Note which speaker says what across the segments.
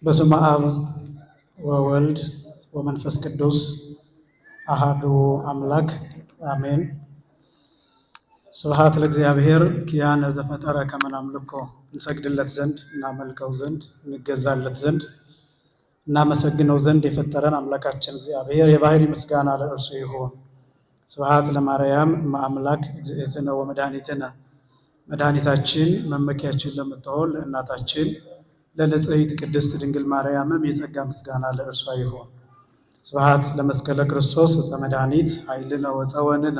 Speaker 1: በስመ አብ ወወልድ ወመንፈስ ቅዱስ አሃዱ አምላክ አሜን። ስብሐት ለእግዚአብሔር ኪያነ ዘፈጠረ ከመ ናምልኮ እንሰግድለት ዘንድ እናመልከው ዘንድ እንገዛለት ዘንድ እናመሰግነው ዘንድ የፈጠረን አምላካችን እግዚአብሔር የባህሪ ምስጋና ለእርሱ ይሁን። ስብሐት ለማርያም እመ አምላክ እግዝእትነ ወመድኃኒትነ መድኃኒታችን መመኪያችን ለምትሆን ለእናታችን ለንጽሕት ቅድስት ድንግል ማርያምም የጸጋ ምስጋና ለእርሷ ይሁን። ስብሐት ለመስቀለ ክርስቶስ ዕፀ መድኃኒት ኃይልነ ወፀወንነ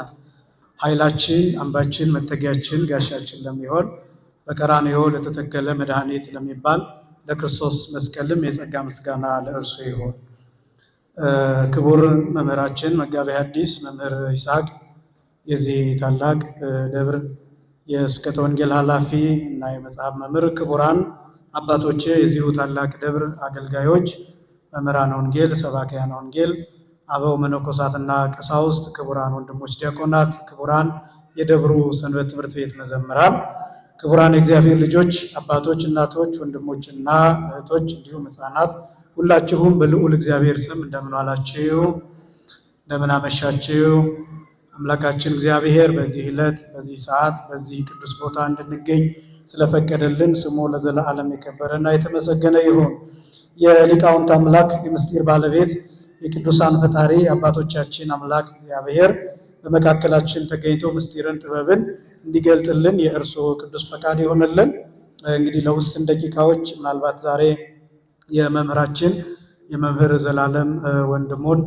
Speaker 1: ኃይላችን አምባችን መጠጊያችን ጋሻችን ለሚሆን በቀራንዮ ለተተከለ መድኃኒት ለሚባል ለክርስቶስ መስቀልም የጸጋ ምስጋና ለእርሱ ይሁን። ክቡር መምህራችን መጋቤ ሐዲስ መምህር ይስሐቅ የዚህ ታላቅ ደብር የስብከተ ወንጌል ኃላፊ እና የመጽሐፍ መምህር፣ ክቡራን አባቶቼ የዚሁ ታላቅ ደብር አገልጋዮች፣ መምህራን ወንጌል፣ ሰባክያነ ወንጌል፣ አበው መነኮሳትና ቀሳውስት፣ ክቡራን ወንድሞች ዲያቆናት፣ ክቡራን የደብሩ ሰንበት ትምህርት ቤት መዘምራን፣ ክቡራን የእግዚአብሔር ልጆች አባቶች፣ እናቶች፣ ወንድሞችና እህቶች እንዲሁም ሕፃናት ሁላችሁም በልዑል እግዚአብሔር ስም እንደምን ዋላችሁ? እንደምን አመሻችሁ? አምላካችን እግዚአብሔር በዚህ ዕለት በዚህ ሰዓት በዚህ ቅዱስ ቦታ እንድንገኝ ስለፈቀደልን ስሙ ለዘላለም የከበረና የተመሰገነ ይሁን። የሊቃውንት አምላክ የምስጢር ባለቤት የቅዱሳን ፈጣሪ አባቶቻችን አምላክ እግዚአብሔር በመካከላችን ተገኝቶ ምስጢርን ጥበብን እንዲገልጥልን የእርሱ ቅዱስ ፈቃድ ይሆንልን። እንግዲህ ለውስን ደቂቃዎች ምናልባት ዛሬ የመምህራችን የመምህር ዘላለም ወንድሙን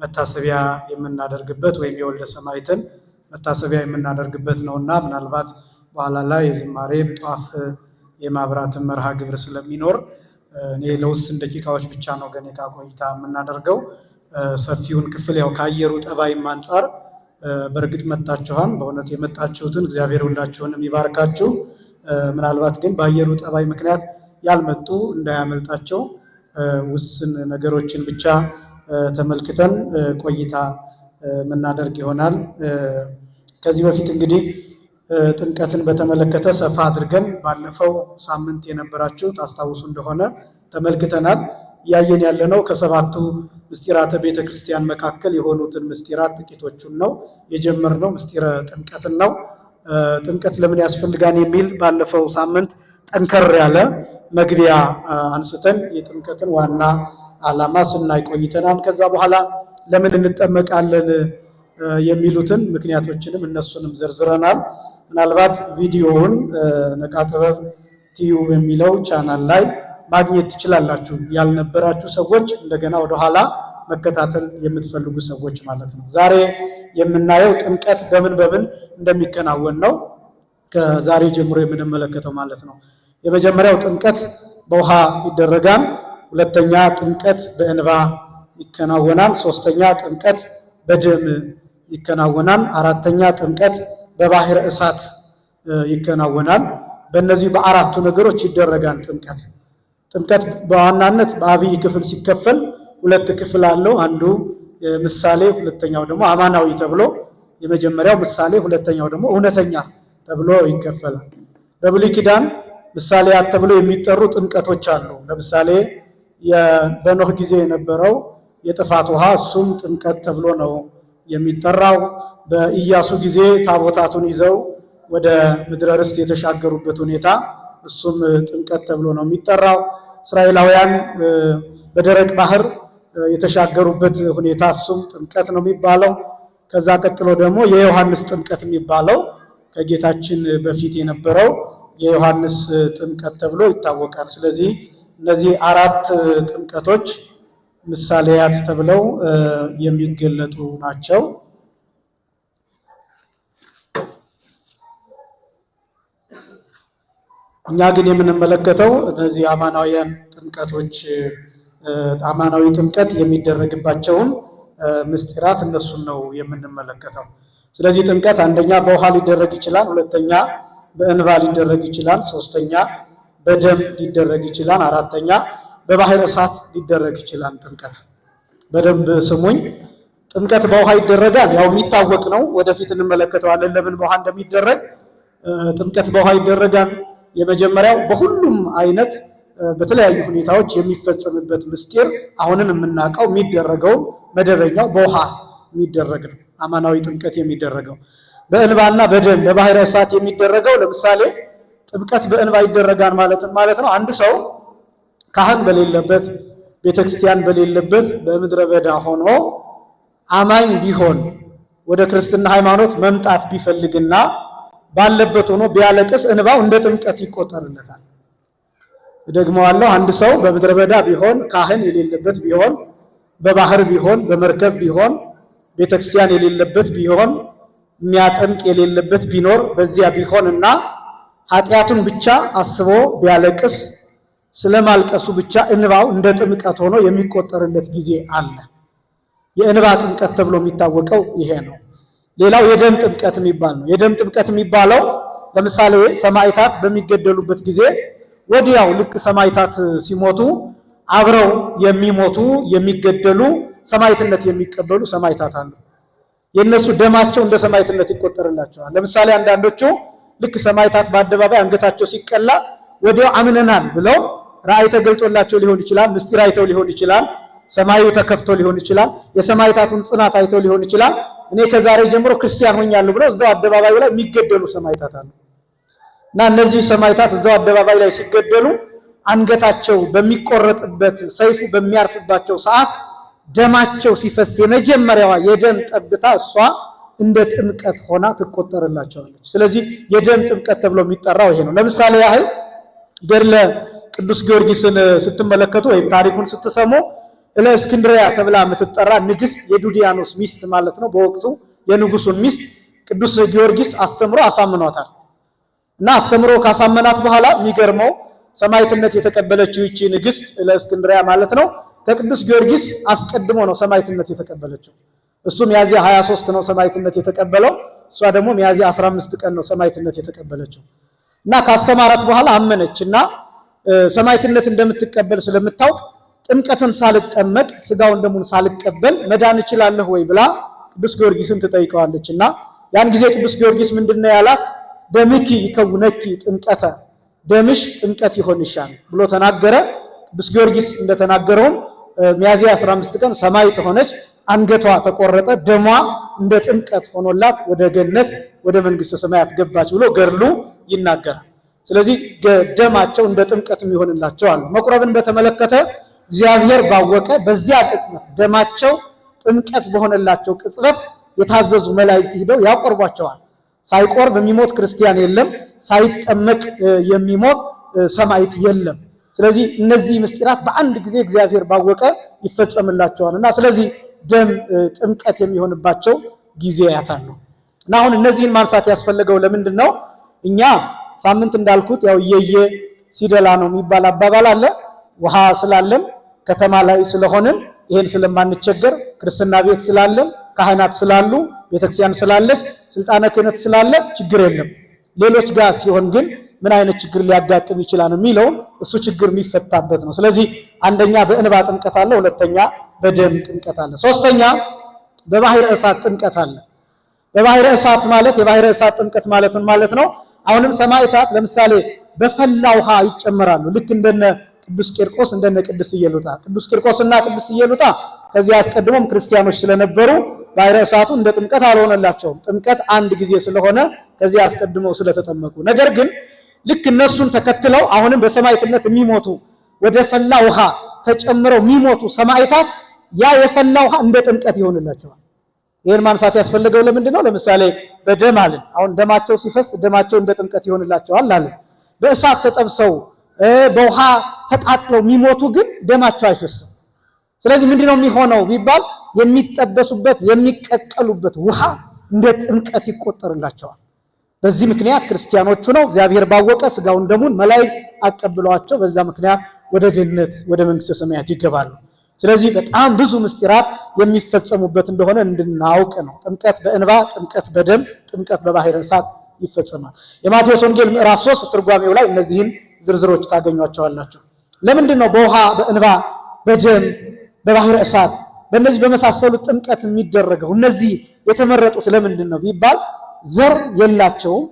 Speaker 1: መታሰቢያ የምናደርግበት ወይም የወልደ ሰማዕትን መታሰቢያ የምናደርግበት ነውና ምናልባት በኋላ ላይ የዝማሬ ጧፍ የማብራትን መርሃ ግብር ስለሚኖር እኔ ለውስን ደቂቃዎች ብቻ ነው ገኔታ ቆይታ የምናደርገው። ሰፊውን ክፍል ያው ከአየሩ ጠባይም አንጻር በእርግጥ መጣችኋል። በእውነት የመጣችሁትን እግዚአብሔር ሁላችሁንም ይባርካችሁ። ምናልባት ግን በአየሩ ጠባይ ምክንያት ያልመጡ እንዳያመልጣቸው ውስን ነገሮችን ብቻ ተመልክተን ቆይታ የምናደርግ ይሆናል። ከዚህ በፊት እንግዲህ ጥምቀትን በተመለከተ ሰፋ አድርገን ባለፈው ሳምንት የነበራችሁ ታስታውሱ እንደሆነ ተመልክተናል። እያየን ያለነው ከሰባቱ ምስጢራተ ቤተ ክርስቲያን መካከል የሆኑትን ምስጢራት ጥቂቶቹን ነው የጀመርነው። ምስጢረ ጥምቀትን ነው። ጥምቀት ለምን ያስፈልጋል የሚል ባለፈው ሳምንት ጠንከር ያለ መግቢያ አንስተን የጥምቀትን ዋና ዓላማ ስናይ ቆይተናል። ከዛ በኋላ ለምን እንጠመቃለን የሚሉትን ምክንያቶችንም እነሱንም ዘርዝረናል። ምናልባት ቪዲዮውን ነቃ ጥበብ ቲዩብ የሚለው ቻናል ላይ ማግኘት ትችላላችሁ። ያልነበራችሁ ሰዎች እንደገና ወደኋላ መከታተል የምትፈልጉ ሰዎች ማለት ነው። ዛሬ የምናየው ጥምቀት በምን እንደሚከናወን ነው። ከዛሬ ጀምሮ የምንመለከተው ማለት ነው። የመጀመሪያው ጥምቀት በውሃ ይደረጋል። ሁለተኛ ጥምቀት በእንባ ይከናወናል። ሶስተኛ ጥምቀት በደም ይከናወናል። አራተኛ ጥምቀት በባህረ እሳት ይከናወናል። በእነዚህ በአራቱ ነገሮች ይደረጋል ጥምቀት በዋናነት በአብይ ክፍል ሲከፈል ሁለት ክፍል አለው። አንዱ ምሳሌ፣ ሁለተኛው ደግሞ አማናዊ ተብሎ የመጀመሪያው ምሳሌ፣ ሁለተኛው ደግሞ እውነተኛ ተብሎ ይከፈላል። በብሉይ ኪዳን ምሳሌያት ተብሎ የሚጠሩ ጥምቀቶች አሉ። ለምሳሌ በኖህ ጊዜ የነበረው የጥፋት ውሃ እሱም ጥምቀት ተብሎ ነው የሚጠራው። በኢያሱ ጊዜ ታቦታቱን ይዘው ወደ ምድረ ርስት የተሻገሩበት ሁኔታ እሱም ጥምቀት ተብሎ ነው የሚጠራው። እስራኤላውያን በደረቅ ባህር የተሻገሩበት ሁኔታ እሱም ጥምቀት ነው የሚባለው። ከዛ ቀጥሎ ደግሞ የዮሐንስ ጥምቀት የሚባለው ከጌታችን በፊት የነበረው የዮሐንስ ጥምቀት ተብሎ ይታወቃል። ስለዚህ እነዚህ አራት ጥምቀቶች ምሳሌያት ተብለው የሚገለጡ ናቸው። እኛ ግን የምንመለከተው እነዚህ አማናውያን ጥምቀቶች አማናዊ ጥምቀት የሚደረግባቸውን ምስጢራት እነሱን ነው የምንመለከተው። ስለዚህ ጥምቀት አንደኛ በውሃ ሊደረግ ይችላል፣ ሁለተኛ በእንባ ሊደረግ ይችላል፣ ሶስተኛ በደም ሊደረግ ይችላል፣ አራተኛ በባህረ እሳት ሊደረግ ይችላል። ጥምቀት በደንብ ስሙኝ። ጥምቀት በውሃ ይደረጋል። ያው የሚታወቅ ነው። ወደፊት እንመለከተዋለን ለምን በውሃ እንደሚደረግ። ጥምቀት በውሃ ይደረጋል። የመጀመሪያው በሁሉም አይነት በተለያዩ ሁኔታዎች የሚፈጸምበት ምስጢር አሁንም የምናውቀው የሚደረገው መደበኛው በውሃ የሚደረግ ነው። አማናዊ ጥምቀት የሚደረገው በእንባና በደም በባሕረ እሳት የሚደረገው ለምሳሌ ጥምቀት በእንባ ይደረጋል ማለት ነው። አንድ ሰው ካህን በሌለበት ቤተክርስቲያን በሌለበት በምድረ በዳ ሆኖ አማኝ ቢሆን ወደ ክርስትና ሃይማኖት መምጣት ቢፈልግና ባለበት ሆኖ ቢያለቅስ እንባው እንደ ጥምቀት ይቆጠርለታል። ደግሞዋለሁ፣ አንድ ሰው በምድረ በዳ ቢሆን ካህን የሌለበት ቢሆን በባህር ቢሆን በመርከብ ቢሆን ቤተክርስቲያን የሌለበት ቢሆን የሚያጠምቅ የሌለበት ቢኖር በዚያ ቢሆንና ኃጢአቱን ብቻ አስቦ ቢያለቅስ ስለማልቀሱ ብቻ እንባው እንደ ጥምቀት ሆኖ የሚቆጠርለት ጊዜ አለ። የእንባ ጥምቀት ተብሎ የሚታወቀው ይሄ ነው። ሌላው የደም ጥምቀት የሚባል ነው። የደም ጥምቀት የሚባለው ለምሳሌ ሰማዕታት በሚገደሉበት ጊዜ ወዲያው ልክ ሰማዕታት ሲሞቱ አብረው የሚሞቱ የሚገደሉ ሰማዕትነት የሚቀበሉ ሰማዕታት አሉ። የነሱ ደማቸው እንደ ሰማዕትነት ይቆጠርላቸዋል። ለምሳሌ አንዳንዶቹ ልክ ሰማዕታት በአደባባይ አንገታቸው ሲቀላ ወዲያው አምነናል ብለው ራእይ ተገልጦላቸው ሊሆን ይችላል፣ ምስጢር አይተው ሊሆን ይችላል፣ ሰማዩ ተከፍቶ ሊሆን ይችላል፣ የሰማዕታቱን ጽናት አይተው ሊሆን ይችላል። እኔ ከዛሬ ጀምሮ ክርስቲያን ሆኛለሁ ብለው እዛው አደባባይ ላይ የሚገደሉ ሰማዕታት አሉ። እና እነዚህ ሰማዕታት እዛው አደባባይ ላይ ሲገደሉ አንገታቸው በሚቆረጥበት ሰይፉ በሚያርፍባቸው ሰዓት ደማቸው ሲፈስ የመጀመሪያዋ የደም ጠብታ እሷ እንደ ጥምቀት ሆና ትቆጠርላቸዋለች። ስለዚህ የደም ጥምቀት ተብሎ የሚጠራው ይሄ ነው። ለምሳሌ ያህል ገድለ ቅዱስ ጊዮርጊስን ስትመለከቱ ወይም ታሪኩን ስትሰሙ ለእስክንድሪያ ተብላ የምትጠራ ንግስት የዱዲያኖስ ሚስት ማለት ነው። በወቅቱ የንጉሱን ሚስት ቅዱስ ጊዮርጊስ አስተምሮ አሳምኗታል። እና አስተምሮ ካሳመናት በኋላ የሚገርመው ሰማዕትነት የተቀበለችው ይቺ ንግስት ለእስክንድሪያ ማለት ነው ከቅዱስ ጊዮርጊስ አስቀድሞ ነው ሰማዕትነት የተቀበለችው። እሱ ሚያዝያ 23 ነው ሰማዕትነት የተቀበለው፣ እሷ ደግሞ ሚያዝያ 15 ቀን ነው ሰማዕትነት የተቀበለችው። እና ካስተማራት በኋላ አመነችና ሰማዕትነት እንደምትቀበል ስለምታውቅ ጥምቀትን ሳልጠመቅ ስጋውን ደሙን ሳልቀበል መዳን እችላለሁ ወይ ብላ ቅዱስ ጊዮርጊስን ትጠይቀዋለችና ያን ጊዜ ቅዱስ ጊዮርጊስ ምንድነው ያላት? ደምኪ ይከውነኪ ጥምቀተ፣ ደምሽ ጥምቀት ይሆንሻል ብሎ ተናገረ። ቅዱስ ጊዮርጊስ እንደተናገረውም ሚያዝያ 15 ቀን ሰማዕት ሆነች፣ አንገቷ ተቆረጠ፣ ደሟ እንደ ጥምቀት ሆኖላት ወደ ገነት ወደ መንግስተ ሰማያት ገባች ብሎ ገድሉ ይናገራል። ስለዚህ ደማቸው እንደ ጥምቀት የሚሆንላቸው አሉ። መቁረብን በተመለከተ እግዚአብሔር ባወቀ በዚያ ቅጽበት ደማቸው ጥምቀት በሆነላቸው ቅጽበት የታዘዙ መላእክት ሄደው ያቆርቧቸዋል። ሳይቆርብ የሚሞት ክርስቲያን የለም፣ ሳይጠመቅ የሚሞት ሰማዕት የለም። ስለዚህ እነዚህ ምስጢራት በአንድ ጊዜ እግዚአብሔር ባወቀ ይፈጸምላቸዋልና ስለዚህ ደም ጥምቀት የሚሆንባቸው ጊዜያት አሉ። እና አሁን እነዚህን ማንሳት ያስፈልገው ለምንድን ነው? እኛ ሳምንት እንዳልኩት ያው እየየ ሲደላ ነው የሚባል አባባል አለ። ውሃ ስላለን ከተማ ላይ ስለሆንን ይሄን ስለማንቸገር ክርስትና ቤት ስላለን ካህናት ስላሉ ቤተክርስቲያን ስላለች ስልጣነ ክህነት ስላለ ችግር የለም። ሌሎች ጋር ሲሆን ግን ምን አይነት ችግር ሊያጋጥም ይችላል የሚለው እሱ ችግር የሚፈታበት ነው። ስለዚህ አንደኛ በእንባ ጥምቀት አለ፣ ሁለተኛ በደም ጥምቀት አለ፣ ሶስተኛ በባሕረ እሳት ጥምቀት አለ። በባሕረ እሳት ማለት የባሕረ እሳት ጥምቀት ማለት ነው። አሁንም ሰማዕታት ለምሳሌ በፈላ ውሃ ይጨመራሉ። ልክ እንደነ ቅዱስ ቂርቆስ እንደነ ቅዱስ ኢየሉጣ። ቅዱስ ቂርቆስና ቅዱስ ኢየሉጣ ከዚህ አስቀድሞም ክርስቲያኖች ስለነበሩ ባሕረ እሳቱ እንደ ጥምቀት አልሆነላቸውም። ጥምቀት አንድ ጊዜ ስለሆነ ከዚህ አስቀድመው ስለተጠመቁ። ነገር ግን ልክ እነሱን ተከትለው አሁንም በሰማዕትነት የሚሞቱ ወደ ፈላ ውሃ ተጨምረው የሚሞቱ ሰማዕታት ያ የፈላ ውሃ እንደ ጥምቀት ይሆንላቸዋል። ይሄን ማንሳት ያስፈልገው ለምንድን ነው? ለምሳሌ በደም አለን። አሁን ደማቸው ሲፈስ ደማቸው እንደ ጥምቀት ይሆንላቸዋል አለን። በእሳት ተጠብሰው በውሃ ተቃጥለው የሚሞቱ ግን ደማቸው አይፈስም። ስለዚህ ምንድነው የሚሆነው ቢባል የሚጠበሱበት የሚቀቀሉበት ውሃ እንደ ጥምቀት ይቆጠርላቸዋል። በዚህ ምክንያት ክርስቲያኖቹ ነው እግዚአብሔር ባወቀ ስጋውን ደሙን መላእክት አቀብለዋቸው በዛ ምክንያት ወደ ገነት ወደ መንግስተ ሰማያት ይገባሉ። ስለዚህ በጣም ብዙ ምስጢራት የሚፈጸሙበት እንደሆነ እንድናውቅ ነው። ጥምቀት በእንባ፣ ጥምቀት በደም፣ ጥምቀት በባሕረ እሳት ይፈጸማል። የማቴዎስ ወንጌል ምዕራፍ 3 ትርጓሜው ላይ እነዚህን ዝርዝሮች ታገኟቸዋላችሁ። ለምንድን ነው በውሃ በእንባ በደም በባሕረ እሳት በእነዚህ በመሳሰሉ ጥምቀት የሚደረገው? እነዚህ የተመረጡት ለምንድን ነው ቢባል ዘር የላቸውም፣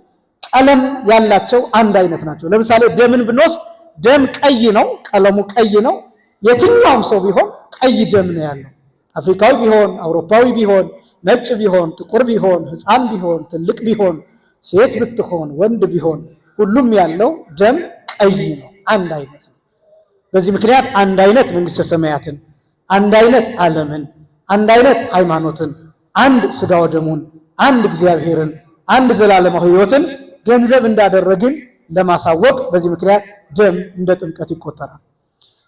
Speaker 1: ቀለም ያላቸው አንድ አይነት ናቸው። ለምሳሌ ደምን ብንወስድ ደም ቀይ ነው፣ ቀለሙ ቀይ ነው። የትኛውም ሰው ቢሆን ቀይ ደም ነው ያለው። አፍሪካዊ ቢሆን፣ አውሮፓዊ ቢሆን፣ ነጭ ቢሆን፣ ጥቁር ቢሆን፣ ሕፃን ቢሆን፣ ትልቅ ቢሆን፣ ሴት ብትሆን፣ ወንድ ቢሆን ሁሉም ያለው ደም ቀይ ነው፣ አንድ አይነት ነው። በዚህ ምክንያት አንድ አይነት መንግስተ ሰማያትን፣ አንድ አይነት ዓለምን፣ አንድ አይነት ሃይማኖትን፣ አንድ ስጋ ወደሙን፣ አንድ እግዚአብሔርን፣ አንድ ዘላለማዊ ሕይወትን ገንዘብ እንዳደረግን ለማሳወቅ በዚህ ምክንያት ደም እንደ ጥምቀት ይቆጠራል።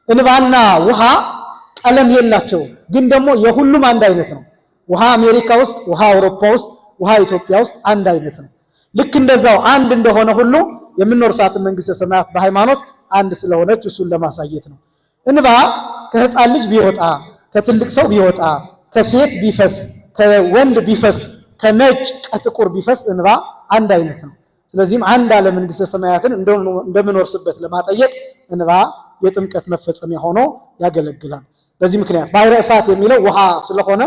Speaker 1: እንባና ውሃ ቀለም የላቸው፣ ግን ደግሞ የሁሉም አንድ አይነት ነው። ውሃ አሜሪካ ውስጥ፣ ውሃ አውሮፓ ውስጥ፣ ውሃ ኢትዮጵያ ውስጥ አንድ አይነት ነው። ልክ እንደዛው አንድ እንደሆነ ሁሉ የምንወርሳት መንግስተ ሰማያት በሃይማኖት አንድ ስለሆነች እሱን ለማሳየት ነው። እንባ ከህፃን ልጅ ቢወጣ፣ ከትልቅ ሰው ቢወጣ፣ ከሴት ቢፈስ፣ ከወንድ ቢፈስ፣ ከነጭ ከጥቁር ቢፈስ እንባ አንድ አይነት ነው። ስለዚህም አንድ አለ መንግስተ ሰማያትን እንደምንወርስበት ለማጠየቅ እንባ የጥምቀት መፈጸሚያ ሆኖ ያገለግላል። በዚህ ምክንያት ባሕረ እሳት የሚለው ውሃ ስለሆነ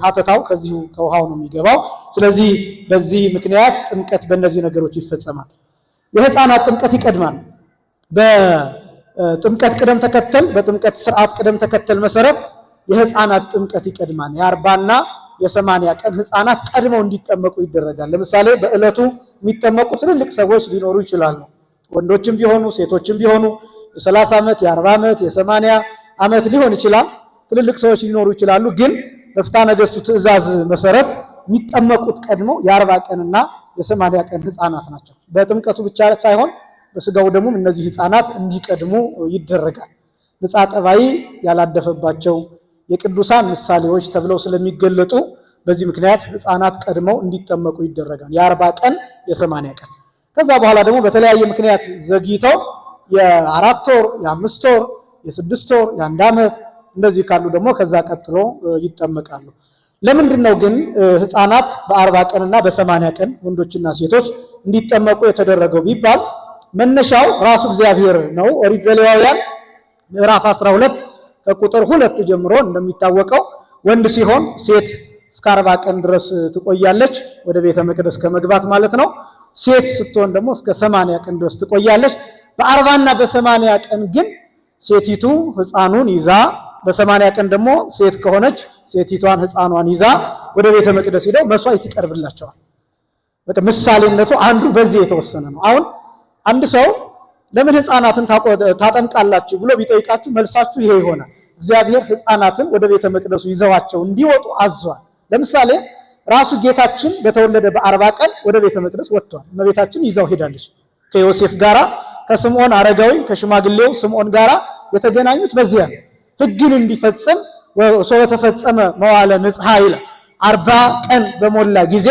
Speaker 1: ሀተታው ከዚሁ ከውሃው ነው የሚገባው። ስለዚህ በዚህ ምክንያት ጥምቀት በእነዚህ ነገሮች ይፈጸማል። የህፃናት ጥምቀት ይቀድማል። በጥምቀት ቅደም ተከተል በጥምቀት ስርዓት ቅደም ተከተል መሰረት የህፃናት ጥምቀት ይቀድማል። የ40ና የ80 ቀን ህፃናት ቀድመው እንዲጠመቁ ይደረጋል። ለምሳሌ በእለቱ የሚጠመቁ ትልልቅ ሰዎች ሊኖሩ ይችላሉ። ወንዶችም ቢሆኑ ሴቶችም ቢሆኑ የ30 ዓመት፣ የ40 ዓመት፣ የ80 ዓመት ሊሆን ይችላል። ትልልቅ ሰዎች ሊኖሩ ይችላሉ። ግን በፍትሐ ነገሥቱ ትእዛዝ መሰረት የሚጠመቁት ቀድመው የ40 ቀንና የ80 ቀን ህፃናት ናቸው። በጥምቀቱ ብቻ ሳይሆን በስጋው ደሙም እነዚህ ህፃናት እንዲቀድሙ ይደረጋል። ንጻ ጠባይ ያላደፈባቸው የቅዱሳን ምሳሌዎች ተብለው ስለሚገለጡ በዚህ ምክንያት ህፃናት ቀድመው እንዲጠመቁ ይደረጋል። የ40 ቀን የ80 ቀን ከዛ በኋላ ደግሞ በተለያየ ምክንያት ዘግይተው የ4 ወር፣ የ5 ወር፣ የ6 ወር፣ የ1 ዓመት እንደዚህ ካሉ ደግሞ ከዛ ቀጥሎ ይጠመቃሉ። ለምንድነው ግን ህፃናት በ40 ቀንና በ80 ቀን ወንዶችና ሴቶች እንዲጠመቁ የተደረገው ቢባል መነሻው ራሱ እግዚአብሔር ነው። ኦሪት ዘሌዋውያን ምዕራፍ 12 ከቁጥር 2 ጀምሮ እንደሚታወቀው ወንድ ሲሆን ሴት እስከ 40 ቀን ድረስ ትቆያለች፣ ወደ ቤተ መቅደስ ከመግባት ማለት ነው። ሴት ስትሆን ደግሞ እስከ 80 ቀን ድረስ ትቆያለች። በ40ና በ80 ቀን ግን ሴቲቱ ህፃኑን ይዛ፣ በ80 ቀን ደግሞ ሴት ከሆነች ሴቲቷን ህፃኗን ይዛ ወደ ቤተ መቅደስ ሄደው መስዋዕት ይቀርብላቸዋል። በቃ ምሳሌነቱ አንዱ በዚህ የተወሰነ ነው። አሁን አንድ ሰው ለምን ህፃናትን ታጠምቃላችሁ ብሎ ቢጠይቃችሁ መልሳችሁ ይሄ ይሆናል። እግዚአብሔር ህፃናትን ወደ ቤተ መቅደሱ ይዘዋቸው እንዲወጡ አዟል። ለምሳሌ ራሱ ጌታችን በተወለደ በ40 ቀን ወደ ቤተ መቅደስ ወጥቷል። እመቤታችን ይዛው ሄዳለች። ከዮሴፍ ጋራ ከስምዖን አረጋዊ ከሽማግሌው ስምዖን ጋራ የተገናኙት በዚያ ህግን እንዲፈጽም ወሶ ተፈጸመ መዋዕለ ንጽሐ ይላል። 40 ቀን በሞላ ጊዜ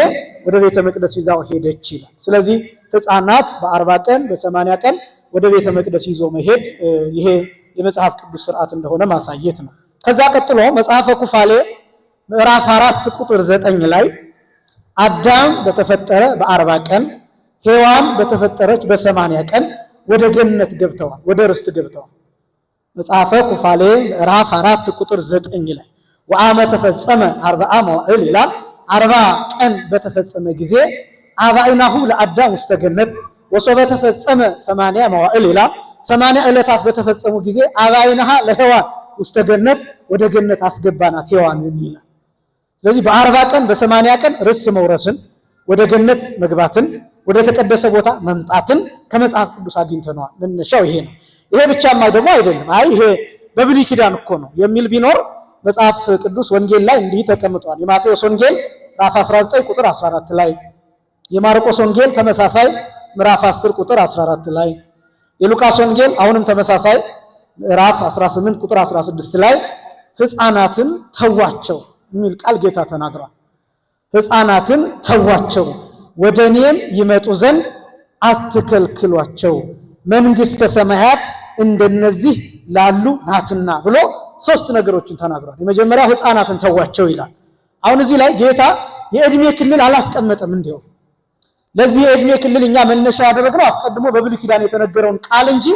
Speaker 1: ወደ ቤተ መቅደስ ይዛው ሄደች ይላል። ስለዚህ ህፃናት በ40 ቀን በ80 ቀን ወደ ቤተ መቅደስ ይዞ መሄድ ይሄ የመጽሐፍ ቅዱስ ስርዓት እንደሆነ ማሳየት ነው። ከዛ ቀጥሎ መጽሐፈ ኩፋሌ ምዕራፍ 4 ቁጥር 9 ላይ አዳም በተፈጠረ በ40 ቀን ሔዋን በተፈጠረች በ80 ቀን ወደ ገነት ገብተዋል፣ ወደ ርስት ገብተዋል። መጽሐፈ ኩፋሌ ምዕራፍ 4 ቁጥር 9 ላይ ወአመ ተፈጸመ 40 መዋዕል ይላል። 40 ቀን በተፈጸመ ጊዜ አባይናሁ ለአዳም ውስተ ገነት ወሶበ ተፈጸመ 80 መዋዕል ይላል። 80 ዕለታት በተፈጸሙ ጊዜ አባይናሃ ለሔዋን ውስተ ገነት ወደ ገነት አስገባናት ሔዋንን ይላል። ስለዚህ በ40 ቀን በ80 ቀን ርስት መውረስን፣ ወደ ገነት መግባትን፣ ወደ ተቀደሰ ቦታ መምጣትን ከመጽሐፍ ቅዱስ አግኝተነዋል። መነሻው ይሄ ነው። ይሄ ብቻማ ደግሞ አይደለም። አይ ይሄ በብሉይ ኪዳን እኮ ነው የሚል ቢኖር መጽሐፍ ቅዱስ ወንጌል ላይ እንዲህ ተቀምጧል። የማቴዎስ ወንጌል ምዕራፍ 19 ቁጥር 14 ላይ፣ የማርቆስ ወንጌል ተመሳሳይ ምዕራፍ 10 ቁጥር 14 ላይ፣ የሉቃስ ወንጌል አሁንም ተመሳሳይ ምዕራፍ 18 ቁጥር 16 ላይ ህፃናትን ተዋቸው የሚል ቃል ጌታ ተናግሯል። ህፃናትን ተዋቸው፣ ወደ እኔም ይመጡ ዘንድ አትከልክሏቸው፣ መንግስተ ሰማያት እንደነዚህ ላሉ ናትና ብሎ 3 ነገሮችን ተናግሯል። የመጀመሪያው ህፃናትን ተዋቸው ይላል። አሁን እዚህ ላይ ጌታ የእድሜ ክልል አላስቀመጠም። እንዲሁ ለዚህ የእድሜ ክልል እኛ መነሻ ያደረግነው አስቀድሞ በብሉይ ኪዳን የተነገረውን ቃል እንጂ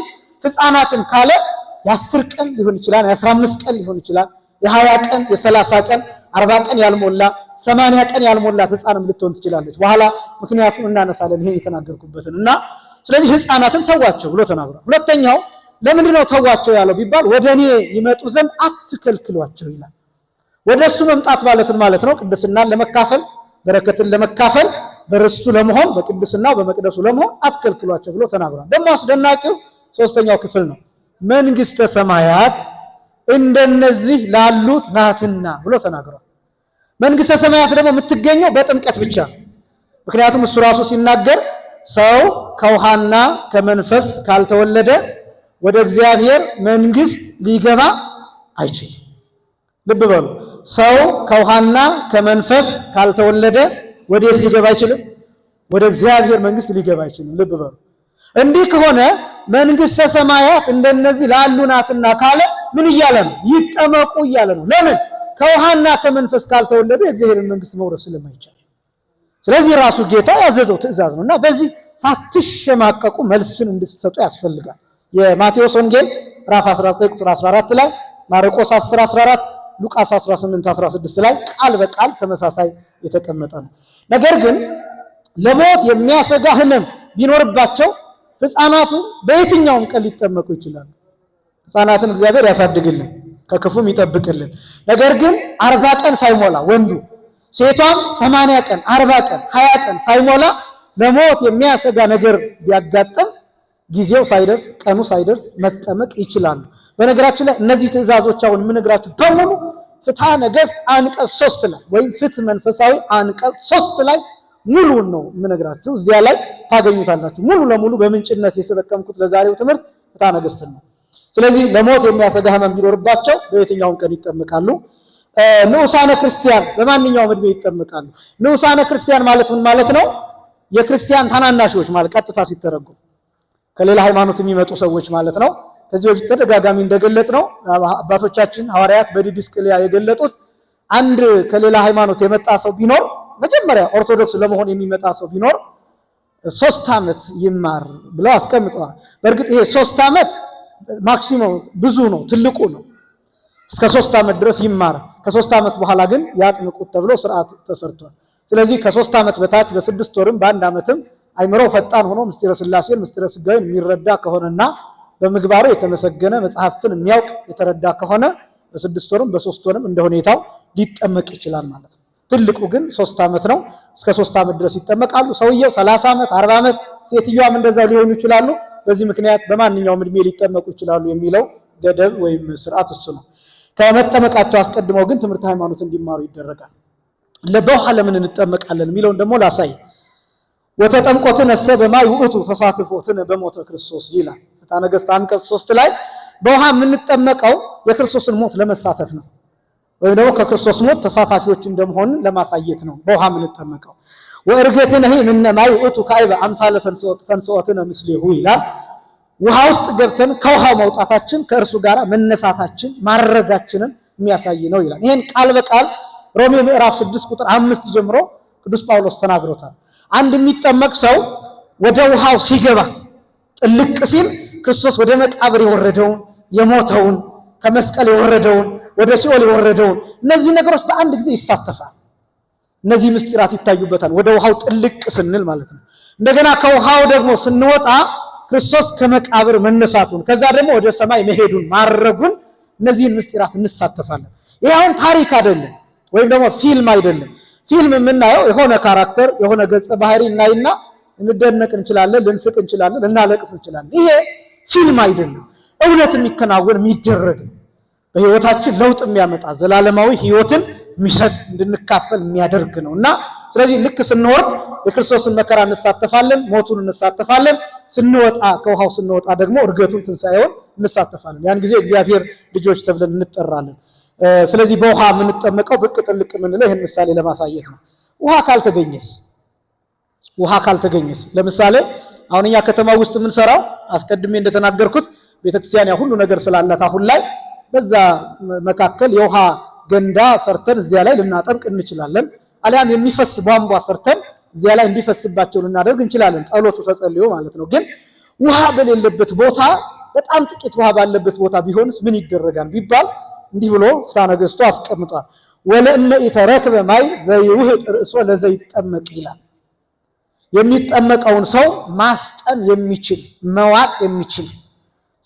Speaker 1: ህፃናትን ካለ የ10 ቀን ሊሆን ይችላል፣ የ15 ቀን ሊሆን ይችላል፣ የ20 ቀን፣ የ30 ቀን፣ 40 ቀን ያልሞላ 80 ቀን ያልሞላት ህፃንም ልትሆን ትችላለች። በኋላ ምክንያቱም እናነሳለን ይሄን የተናገርኩበትን እና ስለዚህ ሕፃናትን ተዋቸው ብሎ ተናግሯል። ሁለተኛው ለምንድነው ተዋቸው ያለው ቢባል ወደኔ ይመጡ ዘንድ አትከልክሏቸው ይላል። ወደሱ መምጣት ማለት ነው ቅድስናን ለመካፈል በረከትን ለመካፈል በርስቱ ለመሆን በቅድስናው በመቅደሱ ለመሆን አትከልክሏቸው ብሎ ተናግሯል። ደግሞ አስደናቂው ሶስተኛው ክፍል ነው። መንግስተ ሰማያት እንደነዚህ ላሉት ናትና ብሎ ተናግሯል። መንግስተ ሰማያት ደግሞ የምትገኘው በጥምቀት ብቻ። ምክንያቱም እሱ ራሱ ሲናገር ሰው ከውሃና ከመንፈስ ካልተወለደ ወደ እግዚአብሔር መንግስት ሊገባ አይችልም። ልብ በሉ። ሰው ከውሃና ከመንፈስ ካልተወለደ ወዴት ሊገባ አይችልም? ወደ እግዚአብሔር መንግስት ሊገባ አይችልም። ልብ በሉ። እንዲህ ከሆነ መንግስተ ሰማያት እንደነዚህ ላሉ ናትና ካለ ምን እያለ ነው? ይጠመቁ እያለ ነው። ለምን? ከውሃና ከመንፈስ ካልተወለደ የእግዚአብሔርን መንግስት መውረስ ስለማይቻል። ስለዚህ ራሱ ጌታ ያዘዘው ትእዛዝ ነውና በዚህ ሳትሸማቀቁ መልስን እንድትሰጡ ያስፈልጋል። የማቴዎስ ወንጌል ምዕራፍ 19 ቁጥር 14 ላይ፣ ማርቆስ 10:14፣ ሉቃስ 18:16 ላይ ቃል በቃል ተመሳሳይ የተቀመጠ ነው። ነገር ግን ለሞት የሚያሰጋ ህመም ቢኖርባቸው ሕፃናቱ በየትኛውም ቀን ሊጠመቁ ይችላሉ። ሕፃናትን እግዚአብሔር ያሳድግልን ከክፉም ይጠብቅልን። ነገር ግን 40 ቀን ሳይሞላ ወንዱ ሴቷም 80 ቀን 40 ቀን 20 ቀን ሳይሞላ ለሞት የሚያሰጋ ነገር ቢያጋጥም ጊዜው ሳይደርስ ቀኑ ሳይደርስ መጠመቅ ይችላሉ። በነገራችን ላይ እነዚህ ትእዛዞች አሁን የምነግራችሁ በሙሉ ፍትሐ ነገሥት አንቀጽ 3 ላይ ወይም ፍትህ መንፈሳዊ አንቀጽ 3 ላይ ሙሉውን ነው የምነግራችሁ። እዚያ ላይ ታገኙታላችሁ። ሙሉ ለሙሉ በምንጭነት የተጠቀምኩት ለዛሬው ትምህርት ፍትሐ ነገሥትን ነው። ስለዚህ ለሞት የሚያሰጋ ህመም ቢኖርባቸው በየትኛውም ቀን ይጠመቃሉ። ንዑሳነ ክርስቲያን በማንኛውም እድሜ ይጠመቃሉ። ንዑሳነ ክርስቲያን ማለት ምን ማለት ነው? የክርስቲያን ታናናሾች ማለት ቀጥታ ሲተረጎም ከሌላ ሃይማኖት የሚመጡ ሰዎች ማለት ነው። ከዚህ በፊት ተደጋጋሚ እንደገለጥ ነው አባቶቻችን ሐዋርያት በዲድስቅልያ የገለጡት አንድ ከሌላ ሃይማኖት የመጣ ሰው ቢኖር መጀመሪያ ኦርቶዶክስ ለመሆን የሚመጣ ሰው ቢኖር 3 ዓመት ይማር ብለው አስቀምጠዋል። በእርግጥ ይሄ 3 ዓመት ማክሲመም ብዙ ነው፣ ትልቁ ነው። እስከ 3 ዓመት ድረስ ይማር። ከ3 ዓመት በኋላ ግን ያጥምቁት ተብሎ ስርዓት ተሰርቷል። ስለዚህ ከ3 ዓመት በታች በ6 ወርም በ1 ዓመትም አይምሮው ፈጣን ሆኖ ምስጢረ ሥላሴን ምስጢረ ሥጋዌን የሚረዳ ከሆነና በምግባሩ የተመሰገነ መጽሐፍትን የሚያውቅ የተረዳ ከሆነ በ6 ወርም በ3 ወርም እንደ ሁኔታው ሊጠመቅ ይችላል ማለት ነው። ትልቁ ግን 3 ዓመት ነው። እስከ 3 ዓመት ድረስ ይጠመቃሉ። ሰውየው 30 ዓመት 40 ዓመት ሴትዮዋም እንደዛው ሊሆኑ ይችላሉ። በዚህ ምክንያት በማንኛውም እድሜ ሊጠመቁ ይችላሉ የሚለው ገደብ ወይም ስርዓት እሱ ነው። ከመጠመቃቸው አስቀድመው ግን ትምህርት ሃይማኖት እንዲማሩ ይደረጋል። በውሃ ለምን እንጠመቃለን የሚለውን ደግሞ ላሳይ። ወተጠምቆትን እሰ በማይ ውእቱ ተሳትፎትን በሞተ ክርስቶስ ይላል ፍትሐ ነገሥት አንቀጽ 3 ላይ። በውሃ የምንጠመቀው የክርስቶስን ሞት ለመሳተፍ ነው፣ ወይም ደግሞ ከክርስቶስ ሞት ተሳታፊዎች እንደመሆን ለማሳየት ነው በውሃ የምንጠመቀው። ወእርገትነሂ እምነ ማይ ውእቱ ካዕበ አምሳለ ተንሥኦትነ ምስሌሁ ይላል። ውሃ ውስጥ ገብተን ከውሃው መውጣታችን ከእርሱ ጋር መነሳታችን ማረጋችንን የሚያሳይ ነው ይላል። ይሄን ቃል በቃል ሮሜ ምዕራፍ 6 ቁጥር 5 ጀምሮ ቅዱስ ጳውሎስ ተናግሮታል። አንድ የሚጠመቅ ሰው ወደ ውሃው ሲገባ ጥልቅ ሲል ክርስቶስ ወደ መቃብር የወረደውን የሞተውን ከመስቀል የወረደውን ወደ ሲኦል የወረደውን እነዚህ ነገሮች በአንድ ጊዜ ይሳተፋል። እነዚህ ምስጢራት ይታዩበታል ወደ ውሃው ጥልቅ ስንል ማለት ነው። እንደገና ከውሃው ደግሞ ስንወጣ ክርስቶስ ከመቃብር መነሳቱን ከዛ ደግሞ ወደ ሰማይ መሄዱን ማረጉን እነዚህን ምስጢራት እንሳተፋለን። ይሄ አሁን ታሪክ አይደለም ወይም ደግሞ ፊልም አይደለም። ፊልም የምናየው የሆነ ካራክተር የሆነ ገጸ ባህሪ እናይና እንደነቅ እንችላለን፣ ልንስቅ እንችላለን፣ ልናለቅስ እንችላለን። ይሄ ፊልም አይደለም፣ እውነት የሚከናወን የሚደረግ በህይወታችን ለውጥ የሚያመጣ ዘላለማዊ ህይወትን የሚሰጥ እንድንካፈል የሚያደርግ ነውና ስለዚህ ልክ ስንወርድ የክርስቶስን መከራ እንሳተፋለን፣ ሞቱን እንሳተፋለን። ስንወጣ ከውሃው ስንወጣ ደግሞ እርገቱን ትንሣኤውን እንሳተፋለን። ያን ጊዜ እግዚአብሔር ልጆች ተብለን እንጠራለን። ስለዚህ በውሃ የምንጠመቀው ብቅ ጥልቅ የምንለው ይህን ምሳሌ ለማሳየት ነው። ውሃ ካልተገኘስ ለምሳሌ አሁን እኛ ከተማ ውስጥ የምንሰራው አስቀድሜ እንደተናገርኩት ቤተክርስቲያን ያ ሁሉ ነገር ስላላት አሁን ላይ በዛ መካከል የውሃ ገንዳ ሰርተን እዚያ ላይ ልናጠምቅ እንችላለን። አሊያም የሚፈስ ቧንቧ ሰርተን እዚያ ላይ እንዲፈስባቸው ልናደርግ እንችላለን። ጸሎቱ ተጸልዮ ማለት ነው። ግን ውሃ በሌለበት ቦታ በጣም ጥቂት ውሃ ባለበት ቦታ ቢሆንስ ምን ይደረጋል ቢባል እንዲህ ብሎ ፍትሐ ነገሥቱ አስቀምጧል። ወለእመ ኢተረክበ ማይ ዘይውህጥ ርእሶ ለዘይጠመቅ ይላል።
Speaker 2: የሚጠመቀውን ሰው ማስጠም የሚችል መዋጥ የሚችል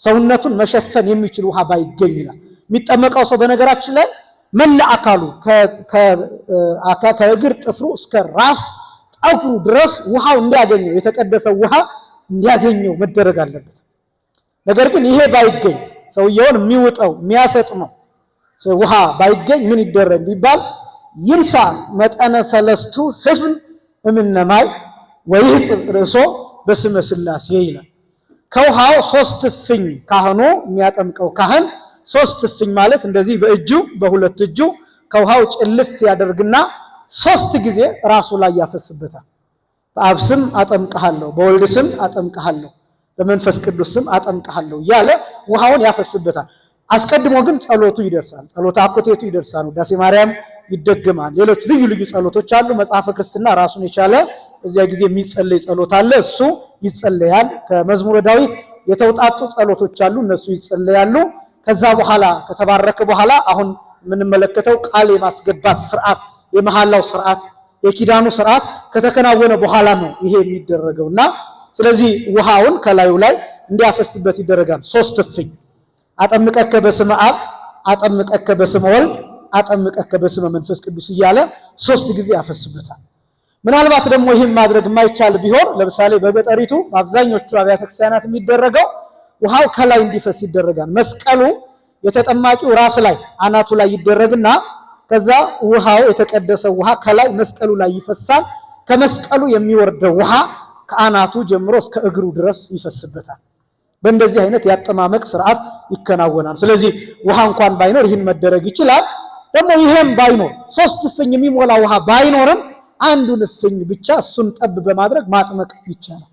Speaker 2: ሰውነቱን መሸፈን የሚችል ውሃ ባይገኝ ይላል። የሚጠመቀው ሰው በነገራችን ላይ መላ አካሉ ከእግር ጥፍሩ እስከ ራስ ጠጉሩ ድረስ ውሃው እንዲያገኘው የተቀደሰው ውሃ እንዲያገኘው መደረግ አለበት። ነገር ግን ይሄ ባይገኝ ሰውየውን የሚውጠው የሚያሰጥመው ውሃ ባይገኝ ምን ይደረግ ቢባል ይንሳ መጠነ ሰለስቱ ህፍን እምነማይ ወይህጽብ ርዕሶ በስመ ሥላሴ ይላል። ከውሃው 3 እፍኝ ካህኑ የሚያጠምቀው ካህን 3 እፍኝ ማለት እንደዚህ በእጁ በሁለት እጁ ከውሃው ጭልፍ ያደርግና 3 ጊዜ ራሱ ላይ ያፈስበታል። በአብ ስም አጠምቅሃለሁ፣ በወልድ ስም አጠምቅሃለሁ፣ በመንፈስ ቅዱስ ስም አጠምቅሃለሁ እያለ ውሃውን ያፈስበታል። አስቀድሞ ግን ጸሎቱ ይደርሳል። ጸሎተ አኮቴቱ ይደርሳል። ውዳሴ ማርያም ይደገማል። ሌሎች ልዩ ልዩ ጸሎቶች አሉ። መጽሐፈ ክርስትና ራሱን የቻለ እዚያ ጊዜ የሚጸለይ ጸሎት አለ። እሱ ይጸለያል። ከመዝሙረ ዳዊት የተውጣጡ ጸሎቶች አሉ። እነሱ ይጸለያሉ። ከዛ በኋላ ከተባረከ በኋላ አሁን የምንመለከተው ቃል የማስገባት ስርዓት፣ የመሐላው ስርዓት፣ የኪዳኑ ስርዓት ከተከናወነ በኋላ ነው ይሄ የሚደረገውና ስለዚህ ውሃውን ከላዩ ላይ እንዲያፈስበት ይደረጋል። 3 እፍኝ አጠምቀከ በስመ አብ፣ አጠምቀከ በስመ ወልድ፣ አጠምቀከ በስመ መንፈስ ቅዱስ እያለ 3 ጊዜ ያፈስበታል። ምናልባት ደግሞ ይህን ማድረግ የማይቻል ቢሆን ለምሳሌ በገጠሪቱ በአብዛኞቹ አብያተ ክርስቲያናት የሚደረገው ውሃው ከላይ እንዲፈስ ይደረጋል። መስቀሉ የተጠማቂው ራስ ላይ አናቱ ላይ ይደረግና ከዛ ውሃው የተቀደሰው ውሃ ከላይ መስቀሉ ላይ ይፈሳል። ከመስቀሉ የሚወርደው ውሃ ከአናቱ ጀምሮ እስከ እግሩ ድረስ ይፈስበታል። በእንደዚህ አይነት ያጠማመቅ ስርዓት ይከናወናል። ስለዚህ ውሃ እንኳን ባይኖር ይህን መደረግ ይችላል። ደግሞ ይሄም ባይኖር 3 እፍኝ የሚሞላ ውሃ ባይኖርም አንዱን እፍኝ ብቻ እሱን ጠብ በማድረግ ማጥመቅ ይቻላል።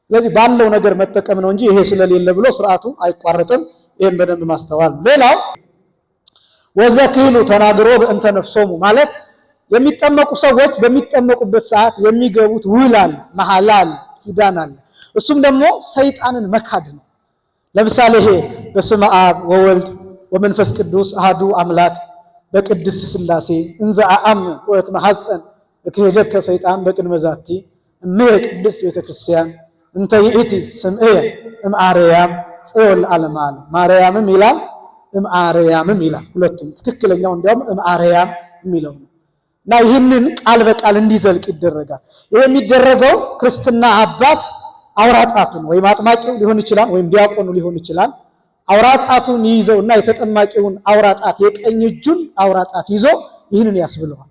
Speaker 2: ስለዚህ ባለው ነገር መጠቀም ነው እንጂ ይሄ ስለሌለ ብሎ ስርዓቱ አይቋረጥም። ይሄን በደንብ ማስተዋል። ሌላው ወዘክህሉ ተናግሮ በእንተ ነፍሶሙ ማለት የሚጠመቁ ሰዎች በሚጠመቁበት ሰዓት የሚገቡት ውል አለ፣ መሐላ አለ፣ ኪዳን አለ። እሱም ደግሞ ሰይጣንን መካድ ነው። ለምሳሌ ይሄ በስመ አብ ወወልድ ወመንፈስ ቅዱስ አሐዱ አምላክ በቅድስት ሥላሴ እንዘ አአምን ወእትመሐፀን እክህደከ ሰይጣን በቅድመ ዛቲ እምየ ቅድስት ቤተክርስቲያን እንተ ይእቲ ስምዕየ እምአርያም ጽዮን ለዓለመ ዓለም። ማርያምም ይላል እምአርያምም ይላል። ሁለቱም ትክክለኛው እንዲያውም እምአርያም የሚለው ነው። እና ይህንን ቃል በቃል እንዲዘልቅ ይደረጋል። ይሄ የሚደረገው ክርስትና አባት አውራጣቱን ወይም አጥማቂው ሊሆን ይችላል ወይም ዲያቆኑ ሊሆን ይችላል። አውራጣቱን ይይዘውና የተጠማቂውን አውራጣት የቀኝ እጁን አውራጣት ይዞ ይህንን ያስብለዋል።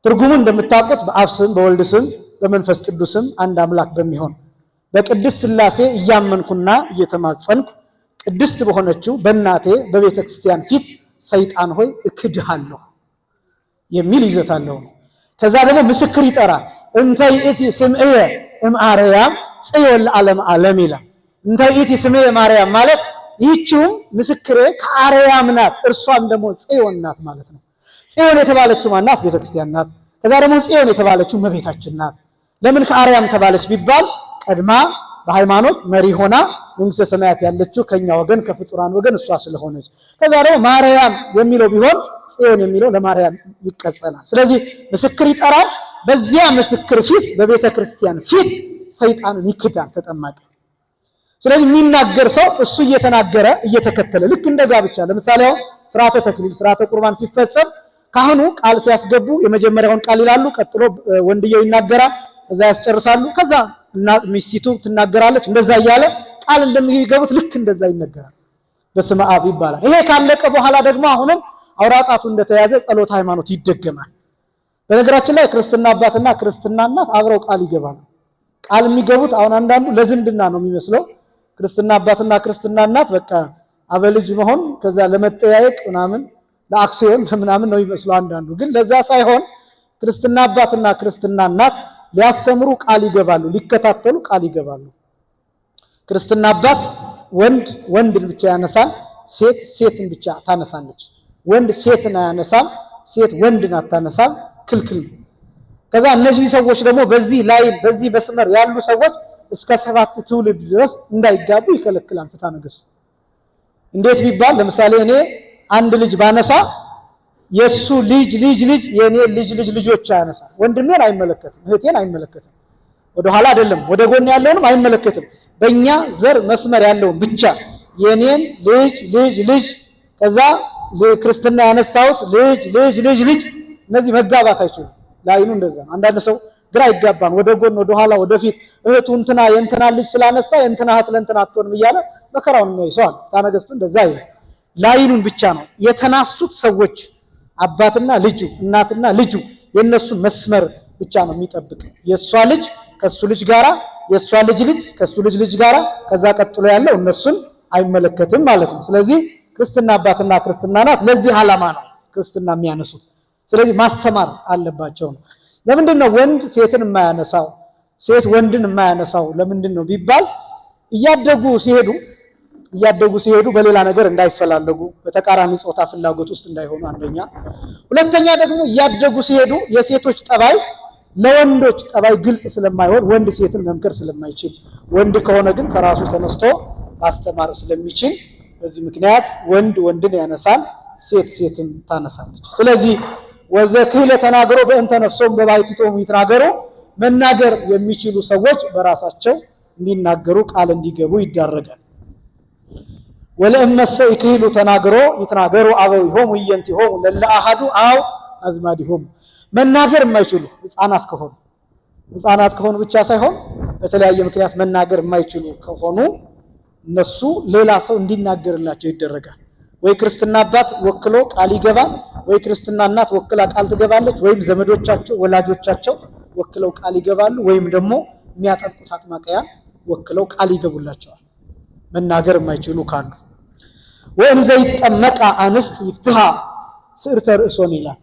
Speaker 2: ትርጉሙን እንደምታውቁት በአብ ስም በወልድ ስም በመንፈስ ቅዱስ ስም አንድ አምላክ በሚሆን በቅድስት ሥላሴ እያመንኩና እየተማጸንኩ ቅድስት በሆነችው በእናቴ በቤተ ክርስቲያን ፊት ሰይጣን ሆይ እክድሃለሁ የሚል ይዘት አለው። ከዛ ደግሞ ምስክር ይጠራል። እንተ ይእቲ ስምዕየ እምአርያም ጽዮን ለዓለመ ዓለም ይላል። እንተ ይእቲ ስምዕየ ማርያም ማለት ይህችውም ምስክሬ ከአርያም ናት፣ እርሷም ደግሞ ጽዮን ናት ማለት ነው። ጽዮን የተባለችው ማናት? ቤተክርስቲያን ናት። ከዛ ደግሞ ጽዮን የተባለችው እመቤታችን ናት። ለምን ከአርያም ተባለች ቢባል ቀድማ በሃይማኖት መሪ ሆና መንግስተ ሰማያት ያለችው ከኛ ወገን ከፍጡራን ወገን እሷ ስለሆነች። ከዛ ደግሞ ማርያም የሚለው ቢሆን ጽዮን የሚለው ለማርያም ይቀጸላል። ስለዚህ ምስክር ይጠራል። በዚያ ምስክር ፊት በቤተ ክርስቲያን ፊት ሰይጣንን ይክዳል ተጠማቂ። ስለዚህ የሚናገር ሰው እሱ እየተናገረ እየተከተለ ልክ እንደ ጋብቻ ለምሳሌ ስርዓተ ተክሊል ስርዓተ ቁርባን ሲፈጸም ካህኑ ቃል ሲያስገቡ የመጀመሪያውን ቃል ይላሉ፣ ቀጥሎ ወንድየው ይናገራል፣ ከዛ ያስጨርሳሉ፣ ከዛ ሚስቲቱ ትናገራለች። እንደዛ እያለ ቃል እንደሚገቡት ልክ እንደዛ ይነገራል። በስመ አብ ይባላል። ይሄ ካለቀ በኋላ ደግሞ አሁንም አውራጣቱ እንደተያዘ ጸሎት ሃይማኖት ይደገማል። በነገራችን ላይ ክርስትና አባትና ክርስትና እናት አብረው ቃል ይገባሉ። ቃል የሚገቡት አሁን አንዳንዱ ለዝምድና ነው የሚመስለው። ክርስትና አባትና ክርስትና እናት በቃ አበልጅ መሆን ከዛ ለመጠያየቅ ምናምን ለአክሲዮን ምናምን ነው ይመስለው አንዳንዱ። ግን ለዛ ሳይሆን ክርስትና አባትና ክርስትና እናት ሊያስተምሩ ቃል ይገባሉ፣ ሊከታተሉ ቃል ይገባሉ። ክርስትና አባት ወንድ ወንድን ብቻ ያነሳል፣ ሴት ሴትን ብቻ ታነሳለች። ወንድ ሴትን አያነሳም፣ ሴት ወንድን አታነሳም፣ ክልክል ነው። ከዛ እነዚህ ሰዎች ደግሞ በዚህ ላይ በዚህ መስመር ያሉ ሰዎች እስከ 7 ትውልድ ድረስ እንዳይጋቡ ይከለክላል ፍትሐ ነገሥቱ። እንዴት ቢባል ለምሳሌ እኔ አንድ ልጅ ባነሳ የሱ ልጅ ልጅ ልጅ የኔ ልጅ ልጅ ልጆች ያነሳል። ወንድሜን አይመለከትም፣ እህቴን አይመለከትም። ወደ ኋላ አይደለም፣ ወደ ጎን ያለውንም አይመለከትም። በእኛ ዘር መስመር ያለውን ብቻ የኔን ልጅ ልጅ ልጅ ከዛ ክርስትና ያነሳሁት ልጅ ልጅ ልጅ ልጅ እነዚህ መጋባት አይችሉም። ላይኑ እንደዛ ነው። አንዳንድ ሰው ግራ ይጋባን፣ ወደ ጎን ወደ ኋላ ወደፊት እህቱ እንትና የእንትና ልጅ ስላነሳ የእንትና እህት ለእንትና አትሆንም እያለ መከራውን የሚያይሰዋል። ታነገስቱ እንደዛ ይላል። ላይኑን ብቻ ነው የተናሱት ሰዎች አባትና ልጁ እናትና ልጁ የነሱን መስመር ብቻ ነው የሚጠብቅ። የሷ ልጅ ከሱ ልጅ ጋራ፣ የሷ ልጅ ልጅ ከሱ ልጅ ልጅ ጋራ፣ ከዛ ቀጥሎ ያለው እነሱን አይመለከትም ማለት ነው። ስለዚህ ክርስትና አባትና ክርስትና እናት ለዚህ ዓላማ ነው ክርስትና የሚያነሱት። ስለዚህ ማስተማር አለባቸው ነው። ለምንድን ነው ወንድ ሴትን የማያነሳው ሴት ወንድን የማያነሳው ለምንድን ነው ቢባል እያደጉ ሲሄዱ በሌላ ነገር እንዳይፈላለጉ፣ በተቃራኒ ጾታ ፍላጎት ውስጥ እንዳይሆኑ አንደኛ። ሁለተኛ ደግሞ እያደጉ ሲሄዱ የሴቶች ጠባይ ለወንዶች ጠባይ ግልጽ ስለማይሆን ወንድ ሴትን መምከር ስለማይችል፣ ወንድ ከሆነ ግን ከራሱ ተነስቶ ማስተማር ስለሚችል በዚህ ምክንያት ወንድ ወንድን ያነሳል፣ ሴት ሴትን ታነሳለች። ስለዚህ ወዘክህለ ተናገሮ በእንተ ነፍሶም በባሕቲቶሙ ይትናገሩ፣ መናገር የሚችሉ ሰዎች በራሳቸው እንዲናገሩ ቃል እንዲገቡ ይዳረጋል። ወለእመሰ ይክህሉ ተናገሮ ይትናገሩ አበዊሆሙ ኢየንቲሆሙ ለለ አሐዱ አው አዝማዲሆሙ። መናገር የማይችሉ ህፃናት ከሆኑ ብቻ ሳይሆን በተለያየ ምክንያት መናገር የማይችሉ ከሆኑ እነሱ ሌላ ሰው እንዲናገርላቸው ይደረጋል። ወይ ክርስትና አባት ወክሎ ቃል ይገባል፣ ወይ ክርስትና እናት ወክላ ቃል ትገባለች፣ ወይም ዘመዶቻቸው ወላጆቻቸው ወክለው ቃል ይገባሉ፣ ወይም ደግሞ የሚያጠምቁት አጥማቂያን ወክለው ቃል ይገቡላቸዋል መናገር የማይችሉ ካሉ። ወእንዘ ይጠመቃ አንስት ይፍትሃ ስዕርተ ርእሶን ይላል።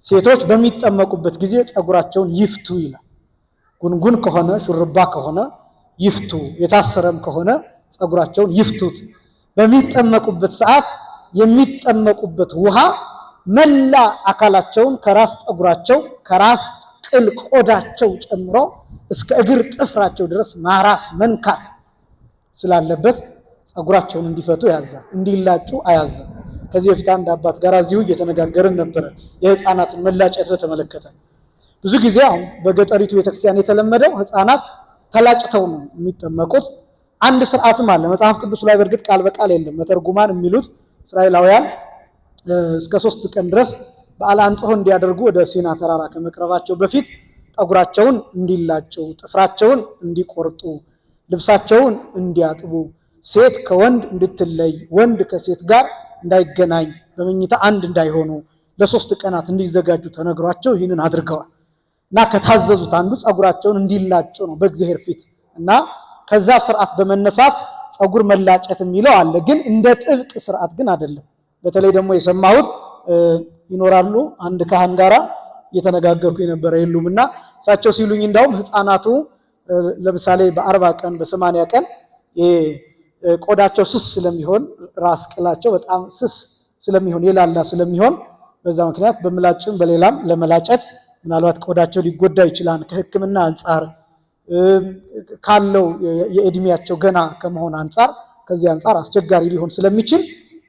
Speaker 2: ሴቶች በሚጠመቁበት ጊዜ ጸጉራቸውን ይፍቱ ይላል። ጉንጉን ከሆነ ሹርባ ከሆነ ይፍቱ፣ የታሰረም ከሆነ ጸጉራቸውን ይፍቱት። በሚጠመቁበት ሰዓት የሚጠመቁበት ውሃ መላ አካላቸውን ከራስ ጸጉራቸው ከራስ ቅል ቆዳቸው ጨምሮ እስከ እግር ጥፍራቸው ድረስ ማራስ መንካት ስላለበት ጸጉራቸውን እንዲፈቱ ያዛል፣ እንዲላጩ አያዛል። ከዚህ በፊት አንድ አባት ጋር እዚሁ እየተነጋገርን ነበረ የህፃናትን መላጨት በተመለከተ። ብዙ ጊዜ አሁን በገጠሪቱ ቤተክርስቲያን የተለመደው ህፃናት ተላጭተው ነው የሚጠመቁት። አንድ ስርዓትም አለ መጽሐፍ ቅዱስ ላይ፣ በእርግጥ ቃል በቃል የለም። መተርጉማን የሚሉት እስራኤላውያን እስከ 3 ቀን ድረስ በዓለ አንጽሖ እንዲያደርጉ ወደ ሲና ተራራ ከመቅረባቸው በፊት ጠጉራቸውን እንዲላጩ፣ ጥፍራቸውን እንዲቆርጡ፣ ልብሳቸውን እንዲያጥቡ፣ ሴት ከወንድ እንድትለይ፣ ወንድ ከሴት ጋር እንዳይገናኝ፣ በመኝታ አንድ እንዳይሆኑ ለ3 ቀናት እንዲዘጋጁ ተነግሯቸው ይህንን አድርገዋል። እና ከታዘዙት አንዱ ጸጉራቸውን እንዲላጩ ነው በእግዚአብሔር ፊት። እና ከዛ ስርዓት በመነሳት ጸጉር መላጨት የሚለው አለ፣ ግን እንደ ጥብቅ ስርዓት ግን አይደለም። በተለይ ደግሞ የሰማሁት ይኖራሉ አንድ ካህን ጋራ እየተነጋገርኩ የነበረ የሉምና እሳቸው ሲሉኝ እንዳውም ህፃናቱ ለምሳሌ በ40 ቀን በ80 ቀን ቆዳቸው ስስ ስለሚሆን ራስ ቅላቸው በጣም ስስ ስለሚሆን የላላ ስለሚሆን በዛ ምክንያት በምላጭም በሌላም ለመላጨት ምናልባት ቆዳቸው ሊጎዳ ይችላል። ከሕክምና አንፃር ካለው የእድሜያቸው ገና ከመሆን አንፃር ከዚህ አንፃር አስቸጋሪ ሊሆን ስለሚችል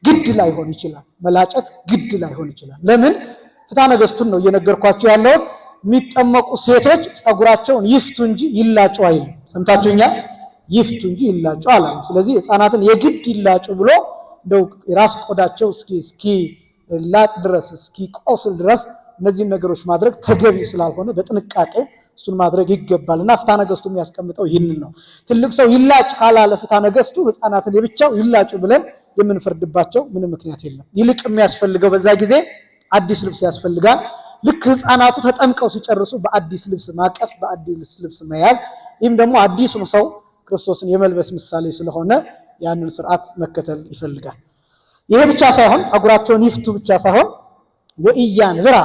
Speaker 2: ግድ ላይሆን ይችላል፣ መላጨት ግድ ላይሆን ይችላል። ለምን ፍትሐ ነገሥቱን ነው እየነገርኳቸው ያለሁት። የሚጠመቁ ሴቶች ጸጉራቸውን ይፍቱ እንጂ ይላጩ አይልም። ሰምታችሁኛል? ይፍቱ እንጂ ይላጩ አላለም። ስለዚህ ህፃናትን የግድ ይላጩ ብሎ እንደው የራስ ቆዳቸው እስኪ ላጥ ድረስ እስኪ ቆስል ድረስ እነዚህን ነገሮች ማድረግ ተገቢ ስላልሆነ በጥንቃቄ እሱን ማድረግ ይገባልና ፍትሐ ነገሥቱ የሚያስቀምጠው ይህንን ነው። ትልቅ ሰው ይላጭ ካላለ ፍትሐ ነገሥቱ ህፃናትን የብቻው ይላጩ ብለን የምንፈርድባቸው ምንም ምክንያት የለም። ይልቅ የሚያስፈልገው በዛ ጊዜ አዲስ ልብስ ያስፈልጋል። ልክ ህፃናቱ ተጠምቀው ሲጨርሱ በአዲስ ልብስ ማቀፍ፣ በአዲስ ልብስ መያዝ፣ ይህም ደግሞ አዲሱን ሰው ክርስቶስን የመልበስ ምሳሌ ስለሆነ ያንን ስርዓት መከተል ይፈልጋል። ይሄ ብቻ ሳይሆን ጸጉራቸውን ይፍቱ ብቻ ሳይሆን ወኢያን ብራ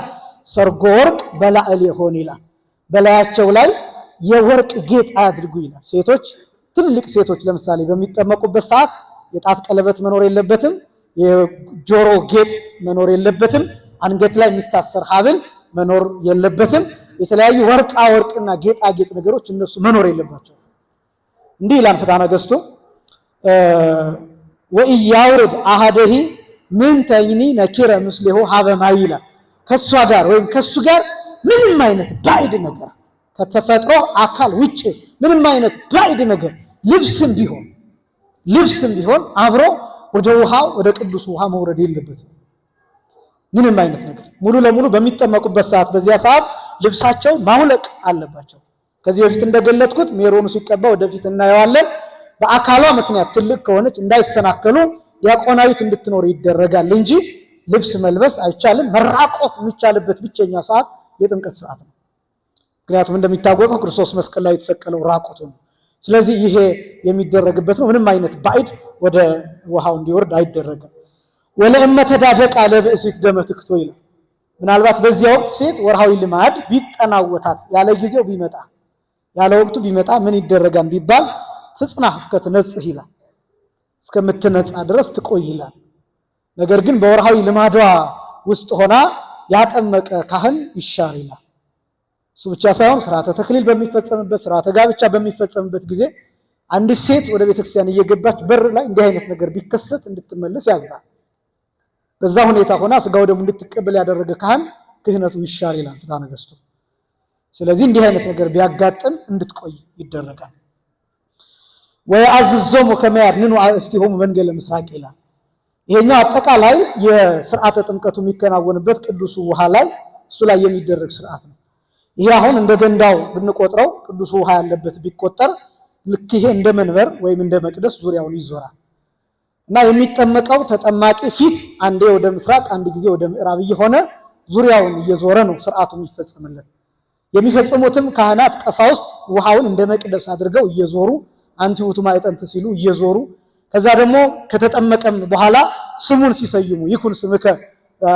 Speaker 2: ሰርጎ ወርቅ በላዕሌሆን ይላል። በላያቸው ላይ የወርቅ ጌጥ አያድርጉ ይላል። ሴቶች ትልልቅ ሴቶች ለምሳሌ በሚጠመቁበት ሰዓት የጣት ቀለበት መኖር የለበትም፣ የጆሮ ጌጥ መኖር የለበትም፣ አንገት ላይ የሚታሰር ሐብል መኖር የለበትም። የተለያዩ ወርቃ ወርቅና ጌጣጌጥ ነገሮች እነሱ መኖር የለባቸው። እንዲህ ይላል ፍትሐ ነገሥቱ ወኢያውርድ አሐደሂ ምን ተይኒ ነኪረ ምስሌሁ ሀበማይ ይላል። ከሷ ጋር ወይም ከሱ ጋር ምንም አይነት ባዕድ ነገር ከተፈጥሮ አካል ውጭ ምንም አይነት ባዕድ ነገር ልብስም ቢሆን አብሮ ወደ ውሃው ወደ ቅዱስ ውሃ መውረድ የለበትም። ምንም አይነት ነገር ሙሉ ለሙሉ በሚጠመቁበት ሰዓት በዚያ ሰዓት ልብሳቸው ማውለቅ አለባቸው። ከዚህ በፊት እንደገለጥኩት ሜሮኑ ሲቀባ ወደፊት እናየዋለን። በአካሏ ምክንያት ትልቅ ከሆነች እንዳይሰናከሉ ዲያቆናዊት እንድትኖር ይደረጋል እንጂ ልብስ መልበስ አይቻልም። መራቆት የሚቻልበት ብቸኛ ሰዓት የጥምቀት ሰዓት ነው። ምክንያቱም እንደሚታወቀው ክርስቶስ መስቀል ላይ የተሰቀለው ራቆቱ ነው። ስለዚህ ይሄ የሚደረግበት ነው። ምንም አይነት ባዕድ ወደ ውሃው እንዲወርድ አይደረግም። ወለእመ ተዳደቃ ለብእሲት ደመ ትክቶ ይላል። ምናልባት በዚያ ወቅት ሴት ወርሃዊ ልማድ ቢጠናወታት ያለ ጊዜው ቢመጣ ያለ ወቅቱ ቢመጣ ምን ይደረጋል ቢባል ትጽናህ እስከ ትነጽህ ይላል። እስከምትነጻ ድረስ ትቆይ ይላል። ነገር ግን በወርሃዊ ልማዷ ውስጥ ሆና ያጠመቀ ካህን ይሻር ይላል። እሱ ብቻ ሳይሆን ስርዓተ ተክሊል በሚፈጸምበት ስርዓተ ጋብቻ በሚፈጸምበት ጊዜ አንዲት ሴት ወደ ቤተክርስቲያን እየገባች በር ላይ እንዲህ አይነት ነገር ቢከሰት እንድትመለስ ያዛል። በዛ ሁኔታ ሆና ስጋው ደግሞ እንድትቀበል ያደረገ ካህን ክህነቱ ይሻር ይላል ፍትሐ ነገሥቱ። ስለዚህ እንዲህ አይነት ነገር ቢያጋጥም እንድትቆይ ይደረጋል። ወአዝዞሙ ከመ ያድኅኑ አእስቲሆሙ መንገለ ምስራቅ ይላል። ይሄኛው አጠቃላይ የሥርዓተ ጥምቀቱ የሚከናወንበት ቅዱሱ ውሃ ላይ እሱ ላይ የሚደረግ ስርዓት ነው። ይሄ አሁን እንደ ገንዳው ብንቆጥረው ቅዱሱ ውሃ ያለበት ቢቆጠር ልክ ይሄ እንደ መንበር ወይም እንደ መቅደስ ዙሪያውን ይዞራል እና የሚጠመቀው ተጠማቂ ፊት አንዴ ወደ ምስራቅ አንድ ጊዜ ወደ ምዕራብ እየሆነ ዙሪያውን እየዞረ ነው ስርዓቱ የሚፈጸምለት። የሚፈጽሙትም ካህናት ቀሳውስት ውሃውን እንደ መቅደስ አድርገው እየዞሩ አንቲ ውእቱ ማዕጠንት ሲሉ እየዞሩ ከዛ ደግሞ ከተጠመቀም በኋላ ስሙን ሲሰይሙ ይኩን ስምከ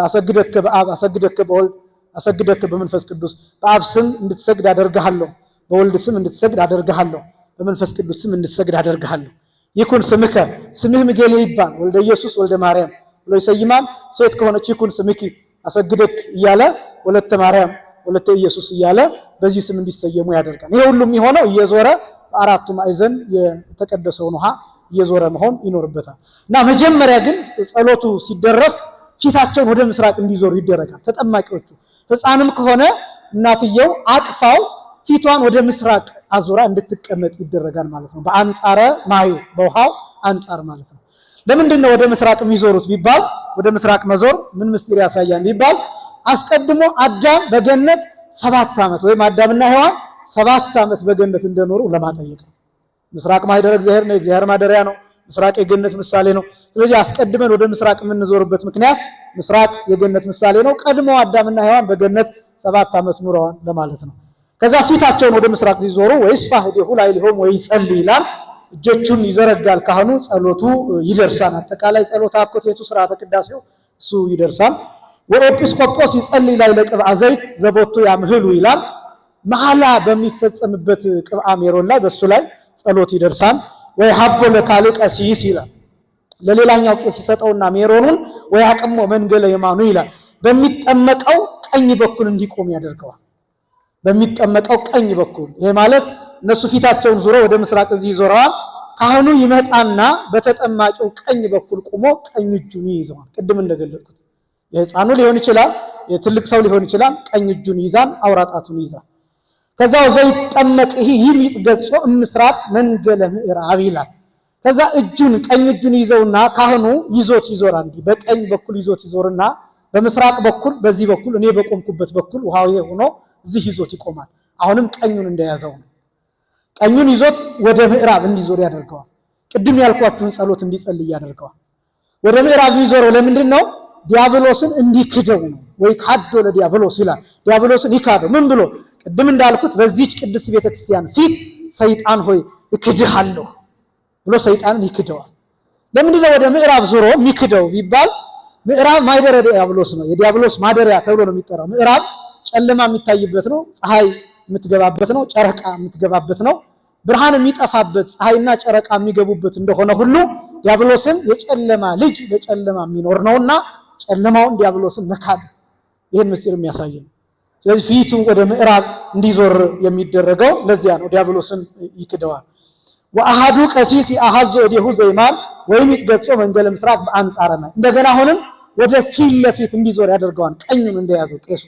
Speaker 2: አሰግደከ በአብ አሰግደከ በወልድ አሰግደከ በመንፈስ ቅዱስ፣ በአብ ስም እንድትሰግድ አደርግሃለሁ፣ በወልድ ስም እንድትሰግድ አደርግሃለሁ፣ በመንፈስ ቅዱስ ስም እንድትሰግድ አደርግሃለሁ። ይኩን ስምከ ስምህም ገሌ ይባል ወልደ ኢየሱስ ወልደ ማርያም ብሎ ይሰይማል። ሴት ከሆነች ይኩን ስምኪ አሰግደክ እያለ ወለተ ማርያም ወለተ ኢየሱስ እያለ በዚህ ስም እንዲሰየሙ ያደርጋል። ይሄ ሁሉ የሚሆነው እየዞረ በአራቱ ማዕዘን የተቀደሰውን ውሃ እየዞረ መሆን ይኖርበታል እና መጀመሪያ ግን ጸሎቱ ሲደረስ ፊታቸውን ወደ ምስራቅ እንዲዞሩ ይደረጋል። ተጠማቂዎቹ ሕፃንም ከሆነ እናትየው አቅፋው ፊቷን ወደ ምስራቅ አዙራ እንድትቀመጥ ይደረጋል ማለት ነው። በአንጻረ ማዩ በውሃው አንጻር ማለት ነው። ለምንድን ነው ወደ ምስራቅ የሚዞሩት ቢባል ወደ ምስራቅ መዞር ምን ምስጢር ያሳያል ቢባል አስቀድሞ አዳም በገነት 7 ዓመት ወይም አዳምና ሔዋን 7 ዓመት በገነት እንደኖሩ ለማጠየቅ ነው። ምስራቅ ማኅደረ እግዚአብሔር ነው፣ የእግዚአብሔር ማደሪያ ነው። ምስራቅ የገነት ምሳሌ ነው። ስለዚህ አስቀድመን ወደ ምስራቅ የምንዞርበት ምክንያት ምስራቅ የገነት ምሳሌ ነው። ቀድሞ አዳምና ሔዋን በገነት 7 ዓመት ኑረዋል ለማለት ነው። ከዛ ፊታቸውን ወደ ምስራቅ ሲዞሩ ወይስፋሕ እዴሁ ላዕሌሆሙ ወይጸልይ ይላል። እጆቹን ይዘረጋል ካህኑ፣ ጸሎቱ ይደርሳል። አጠቃላይ ጸሎተ አኮቴቱ ስርዓተ ቅዳሴው እሱ ይደርሳል። ወኤጲስቆጶስ ይጸልይ ላዕለ ቅብአ ዘይት ዘቦቱ ያምህሉ ይላል። መሐላ በሚፈጸምበት ቅብአ ሜሮን ላይ በሱ ላይ ጸሎት ይደርሳል። ወይ ሀቦ ለካልእ ቀሲስ ይላል። ለሌላኛው ቄስ ይሰጠውና ሜሮኑን ወይ አቅሞ መንገለ የማኑ ይላል። በሚጠመቀው ቀኝ በኩል እንዲቆም ያደርገዋል። በሚጠመቀው ቀኝ በኩል ይሄ ማለት እነሱ ፊታቸውን ዙረው ወደ ምስራቅ እዚህ ይዞረዋል። ካህኑ ይመጣና በተጠማቂው ቀኝ በኩል ቆሞ ቀኝ እጁን ይይዘዋል። ቅድም እንደገለጽኩት የሕፃኑ ሊሆን ይችላል፣ የትልቅ ሰው ሊሆን ይችላል። ቀኝ እጁን ይዛል፣ አውራጣቱን ይዛል። ከዛው ዘይጠመቅ ይሄ ይሚጥ ገጾ ምስራቅ መንገለ ምዕራብ ይላል። ከዛ እጁን ቀኝ እጁን ይዘውና ካህኑ ይዞት ይዞራል። እንዲህ በቀኝ በኩል ይዞት ይዞርና በምስራቅ በኩል በዚህ በኩል እኔ በቆምኩበት በኩል ውሃው ሆኖ እዚህ ይዞት ይቆማል። አሁንም ቀኙን እንደያዘው ነው። ቀኙን ይዞት ወደ ምዕራብ እንዲዞር ያደርገዋል። ቅድም ያልኳችሁን ጸሎት እንዲጸልይ ያደርገዋል። ወደ ምዕራብ የሚዞረው ለምንድን ነው? ዲያብሎስን እንዲክደው ነው። ወይ ካዶ ለዲያብሎስ ይላል። ዲያብሎስን ይካደው ምን ብሎ? ቅድም እንዳልኩት በዚህች ቅድስት ቤተክርስቲያን ፊት ሰይጣን ሆይ እክድሃለሁ ብሎ ሰይጣንን ይክደዋል። ለምንድን ነው ወደ ምዕራብ ዞሮ የሚክደው ቢባል ምዕራብ ማደሪያ ዲያብሎስ ነው። የዲያብሎስ ማደሪያ ተብሎ ነው የሚጠራው። ምዕራብ ጨለማ የሚታይበት ነው። ፀሐይ የምትገባበት ነው። ጨረቃ የምትገባበት ነው። ብርሃን የሚጠፋበት ፀሐይና ጨረቃ የሚገቡበት እንደሆነ ሁሉ ዲያብሎስን የጨለማ ልጅ በጨለማ የሚኖር ነውና ጨለማውን ዲያብሎስን መካድ ይህን ምስጢር የሚያሳይ ነው። ስለዚህ ፊቱ ወደ ምዕራብ እንዲዞር የሚደረገው ለዚያ ነው። ዲያብሎስን ይክደዋል። ወአሐዱ ቀሲስ ይአሐዞ እዴሁ ዘይማን ወይም ይትገጾ መንገለ ምስራቅ በአንጻረ ማይ። እንደገና አሁንም ወደ ፊት ለፊት እንዲዞር ያደርገዋል። ቀኙን እንደያዘው ቄሱ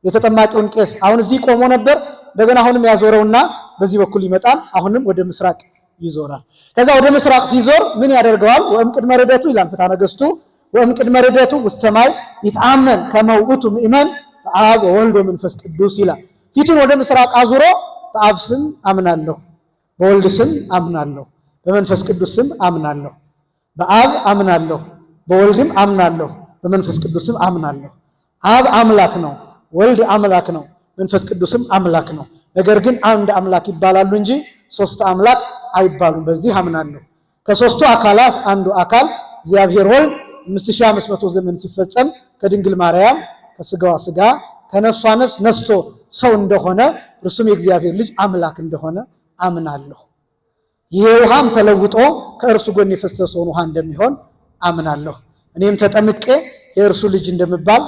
Speaker 2: የተጠማቂውን ቄስ አሁን እዚህ ቆሞ ነበር። እንደገና አሁንም ያዞረውና በዚህ በኩል ይመጣል። አሁንም ወደ ምስራቅ ይዞራል። ከዛ ወደ ምስራቅ ሲዞር ምን ያደርገዋል? ወእምቅድመ ርደቱ ይላል ፍትሐ ነገሥቱ ወእምቅድመ ርደቱ ውስተ ማይ ይትአመን ከመ ውእቱ ምእመን በአብ ወወልድ ወመንፈስ ቅዱስ ይላል። ፊቱን ወደ ምስራቅ አዙሮ በአብ ስም አምናለሁ፣ በወልድ ስም አምናለሁ፣ በመንፈስ ቅዱስ ስም አምናለሁ፣ በአብ አምናለሁ፣ በወልድም አምናለሁ፣ በመንፈስ ቅዱስም አምናለሁ። አብ አምላክ ነው፣ ወልድ አምላክ ነው፣ መንፈስ ቅዱስም አምላክ ነው። ነገር ግን አንድ አምላክ ይባላሉ እንጂ ሶስት አምላክ አይባሉም። በዚህ አምናለሁ። ከሶስቱ አካላት አንዱ አካል እግዚአብሔር ወልድ 5500 ዘመን ሲፈጸም ከድንግል ማርያም ከስጋዋ ስጋ ከነፍሷ ነፍስ ነስቶ ሰው እንደሆነ እርሱም የእግዚአብሔር ልጅ አምላክ እንደሆነ አምናለሁ። ይሄ ውሃም ተለውጦ ከእርሱ ጎን የፈሰሰውን ውሃ እንደሚሆን አምናለሁ። እኔም ተጠምቄ የእርሱ ልጅ እንደምባል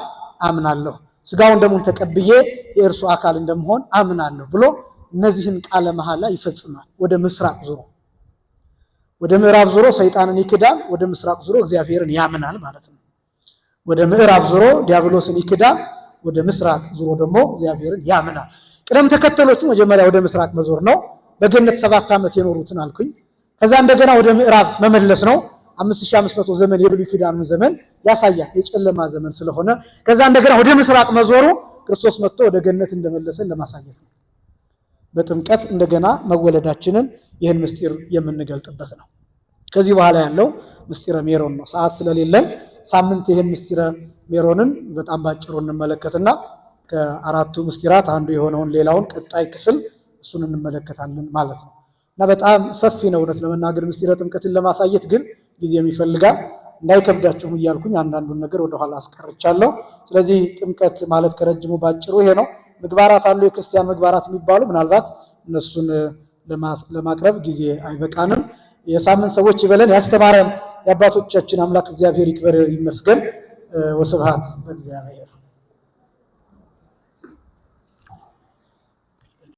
Speaker 2: አምናለሁ። ስጋውን ደሙን ተቀብዬ የእርሱ አካል እንደምሆን አምናለሁ ብሎ እነዚህን ቃለ መሐላ ይፈጽማል። ወደ ምስራቅ ዙሮ ወደ ምዕራብ ዙሮ ሰይጣንን ይክዳል፣ ወደ ምስራቅ ዙሮ እግዚአብሔርን ያምናል ማለት ነው። ወደ ምዕራብ ዙሮ ዲያብሎስን ይክዳል፣ ወደ ምስራቅ ዙሮ ደግሞ እግዚአብሔርን ያምናል። ቅደም ተከተሎቹ መጀመሪያ ወደ ምስራቅ መዞር ነው። በገነት 7 ዓመት የኖሩትን አልኩኝ። ከዛ እንደገና ወደ ምዕራብ መመለስ ነው። 5500 ዘመን የብሉይ ኪዳኑን ዘመን ያሳያል፣ የጨለማ ዘመን ስለሆነ። ከዛ እንደገና ወደ ምስራቅ መዞሩ ክርስቶስ መጥቶ ወደ ገነት እንደመለሰን ለማሳየት ነው። በጥምቀት እንደገና መወለዳችንን ይህን ምስጢር የምንገልጥበት ነው። ከዚህ በኋላ ያለው ምስጢረ ሜሮን ነው። ሰዓት ስለሌለን ሳምንት ይህን ምስጢረ ሜሮንን በጣም ባጭሩ እንመለከትና ከአራቱ ምስጢራት አንዱ የሆነውን ሌላውን ቀጣይ ክፍል እሱን እንመለከታለን ማለት ነው። እና በጣም ሰፊ ነው እውነት ለመናገር ምስጢረ ጥምቀትን ለማሳየት ግን ጊዜም ይፈልጋል። እንዳይከብዳችሁ እያልኩኝ አንዳንዱን ነገር ወደኋላ አስቀርቻለሁ። ስለዚህ ጥምቀት ማለት ከረጅሙ ባጭሩ ይሄ ነው። ምግባራት አሉ፣ የክርስቲያን ምግባራት የሚባሉ ምናልባት እነሱን ለማቅረብ ጊዜ አይበቃንም። የሳምንት ሰዎች ይበለን። ያስተማረን የአባቶቻችን አምላክ እግዚአብሔር ይክበር ይመስገን። ወስብሐት ለእግዚአብሔር።